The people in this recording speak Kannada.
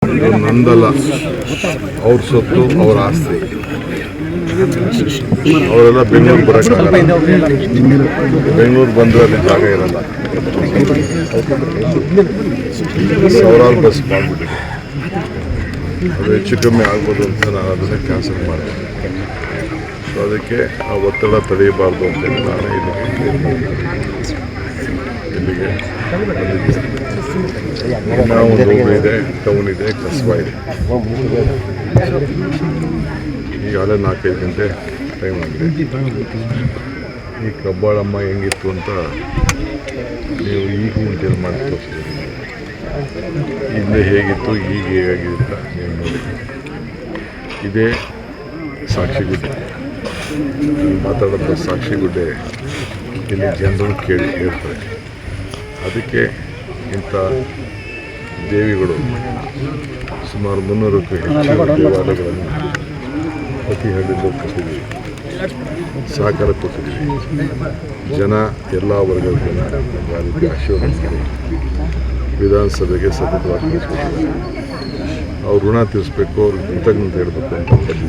ಇದು ನಂದಲ್ಲ, ಅವ್ರ ಸೊತ್ತು, ಅವ್ರ ಆಸ್ತಿ. ಅವರೆಲ್ಲ ಬೆಂಗಳೂರು ಬರೋಕ್ಕಾಗಲ್ಲ. ಬೆಂಗಳೂರು ಬಂದರೆ ಅಲ್ಲಿ ಜಾಗ ಇರಲ್ಲ. ಸಾವಿರಾರು ಬಸ್ ಮಾಡಿಬಿಟ್ಟಿದೆ. ಅದು ಹೆಚ್ಚು ಕಮ್ಮಿ ಆಗ್ಬೋದು ಅಂತ ನಾನು ಅದನ್ನೇ ಕ್ಯಾನ್ಸಲ್ ಮಾಡಿದೆ. ಸೊ ಅದಕ್ಕೆ ಆ ಒತ್ತಡ ತಡೆಯಬಾರ್ದು ಅಂತೇಳಿ ನಾನೇ ಇಲ್ಲಿಗೆ ಇನ್ನೂ ಒಂದು ಹೋಬಳಿ ಇದೆ, ಟೌನ್ ಇದೆ, ಕಸ್ಬಾ ಇದೆ. ಈಗಾಗಲೇ 4-5 ಗಂಟೆ ಟೈಮ್ ಆಗಿದೆ. ಈ ಕಬ್ಬಾಳಮ್ಮ ಹೆಂಗಿತ್ತು ಅಂತ ನೀವು ಈಗ ಉಂಟೇನು ಮಾಡಿ ತೋರಿಸಿದ್ದೀರಿ. ಹಿಂದೆ ಹೇಗಿತ್ತು, ಈಗ ಹೇಗಾಗಿದೆ ಅಂತ ನೀವು ನೋಡಿ. ಇದೇ ಸಾಕ್ಷಿಗುಡ್ಡೆ, ಮಾತಾಡೋಂಥ ಸಾಕ್ಷಿಗುಡ್ಡೆ ಇಲ್ಲಿ ಜನರು ಕೇಳಿ ಹೇಳ್ತಾರೆ. ಅದಕ್ಕೆ ಇಂಥ ದೇವಿಗಳು ಸುಮಾರು 300ಕ್ಕೂ ಹೆಚ್ಚು ದೇವಾಲಯಗಳನ್ನು ಪ್ರತಿ ಹಳ್ಳಿಯಲ್ಲೂ ಕೊಟ್ಟಿದ್ದೀವಿ, ಸಹಕಾರ ಕೊಟ್ಟಿದ್ದೀವಿ. ಜನ ಎಲ್ಲ ವರ್ಗದ ಜನ ಆ ರೀತಿ ಆಶೀರ್ವಾದ ಮಾಡಿ ವಿಧಾನಸಭೆಗೆ ಸತತವಾಗಿ ಕಳಿಸ್ಕೊಟ್ಟಿದ್ದಾರೆ. ಅವ್ರ ಋಣ ತೀರಿಸ್ಬೇಕು, ಅವ್ರಿಗೆ ಕೃತಜ್ಞತೆ ಹೇಳಬೇಕು ಅಂತ